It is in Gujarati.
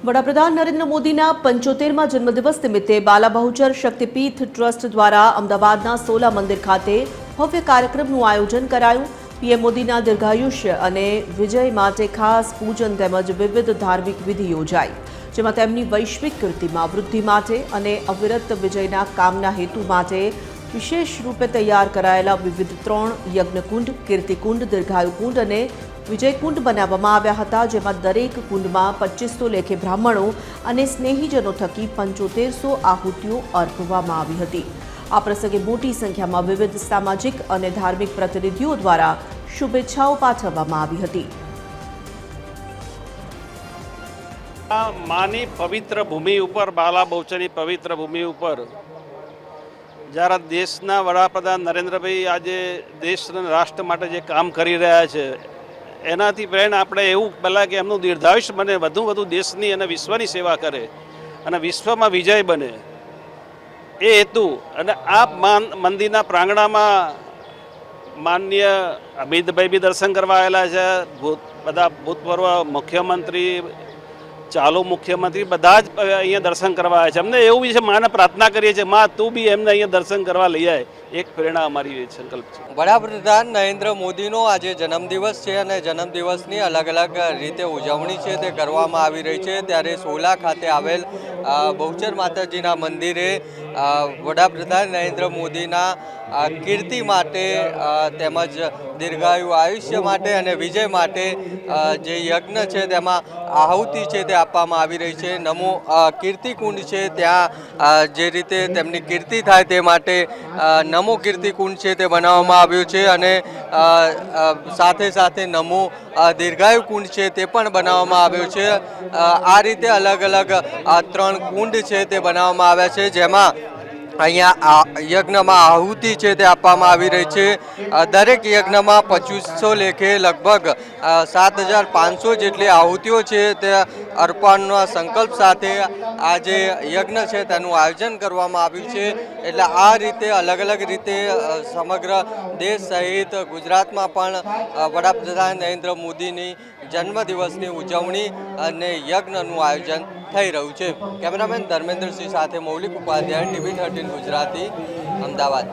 વડાપ્રધાન નરેન્દ્ર મોદીના 75મા જન્મદિવસ નિમિત્તે બાલા બહુચર શક્તિપીઠ ટ્રસ્ટ દ્વારા અમદાવાદના સોલા મંદિર ખાતે ભવ્ય કાર્યક્રમનું આયોજન કરાયું। પીએમ મોદીના દીર્ઘાયુષ્ય અને વિજય માટે ખાસ પૂજન તેમજ વિવિધ ધાર્મિક વિધિ યોજાઈ, જેમાં તેમની વૈશ્વિક કીર્તિમાં વૃદ્ધિ માટે અને અવિરત વિજયના કામના હેતુ માટે વિશેષ રૂપે તૈયાર કરાયેલા વિવિધ 3 યજ્ઞકુંડ, કીર્તિકુંડ, દીર્ઘાયુકુંડ અને વિજયકુંડ બનાવવામાં આવ્યા હતા, જેમાં દરેક કુંડમાં 2500 લેખે બ્રાહ્મણો અને સ્નેહીજનો થકી 7500 આહુતિઓ અર્પવામાં આવી હતી। આ પ્રસંગે મોટી સંખ્યામાં વિવિધ સામાજિક અને ધાર્મિક પ્રતિનિધિઓ દ્વારા શુભેચ્છાઓ પાઠવવામાં આવી હતી। માની પવિત્ર ભૂમિ ઉપર, બાલા બહુચરની પવિત્ર ભૂમિ ઉપર જ્યારે દેશના વડાપ્રધાન નરેન્દ્રભાઈ આજે દેશ અને રાષ્ટ્ર માટે જે કામ કરી રહ્યા છે, એનાથી પ્રેરણા આપણે એવું પહેલાં કે એમનું દીર્ઘાયુષ્ય બને, વધુ દેશની અને વિશ્વની સેવા કરે અને વિશ્વમાં વિજય બને, એ હેતુ અને આ મંદિરના પ્રાંગણામાં માનનીય અમિતભાઈ બી દર્શન કરવા આવેલા છે, બધા ભૂતપૂર્વ મુખ્યમંત્રી, ચાલુ મુખ્યમંત્રી બધા જ અહીંયા દર્શન કરવા આવ્યા છે। અમને એવું બી છે, માને પ્રાર્થના કરીએ છીએ, માં તું બી એમને અહીંયા દર્શન કરવા લઈ આવે, એક પ્રેરણા અમારી સંકલ્પ છે। વડાપ્રધાન નરેન્દ્ર મોદીનો આજે જન્મદિવસ છે અને જન્મદિવસની અલગ અલગ રીતે ઉજવણી છે તે કરવામાં આવી રહી છે। ત્યારે સોલા ખાતે આવેલ બહુચર માતાજીના મંદિરે વડાપ્રધાન નરેન્દ્ર મોદીના કીર્તિ માટે તેમજ દીર્ઘાયુ આયુષ્ય માટે અને વિજય માટે જે યજ્ઞ છે તેમાં આહુતિ છે તે આપવામાં આવી રહી છે। નમો કીર્તિકુંડ છે, ત્યાં જે રીતે તેમની કીર્તિ થાય તે માટે નમો કીર્તિકુંડ છે તે બનાવવામાં આવ્યું છે અને સાથે સાથે નમો દીર્ઘાયુ કુંડ છે તે પણ બનાવવામાં આવ્યો છે। આ રીતે અલગ અલગ 3 કુંડ છે તે બનાવવામાં આવ્યા છે, જેમાં અહીંયા યજ્ઞમાં આહુતિ છે તે આપવામાં આવી રહી છે। દરેક યજ્ઞમાં 2500 લેખે લગભગ 7500 જેટલી આહુતિઓ છે તે અર્પણના સંકલ્પ સાથે આ જે યજ્ઞ છે તેનું આયોજન કરવામાં આવ્યું છે। એટલે આ રીતે અલગ અલગ રીતે સમગ્ર દેશ સહિત ગુજરાતમાં પણ વડાપ્રધાન નરેન્દ્ર મોદીની જન્મદિવસની ઉજવણી અને યજ્ઞનું આયોજન થઈ રહ્યું છે। કેમેરામેન ધર્મેન્દ્રસિંહ સાથે મૌલિક ઉપાધ્યાય, TV 13 ગુજરાતી, અમદાવાદ।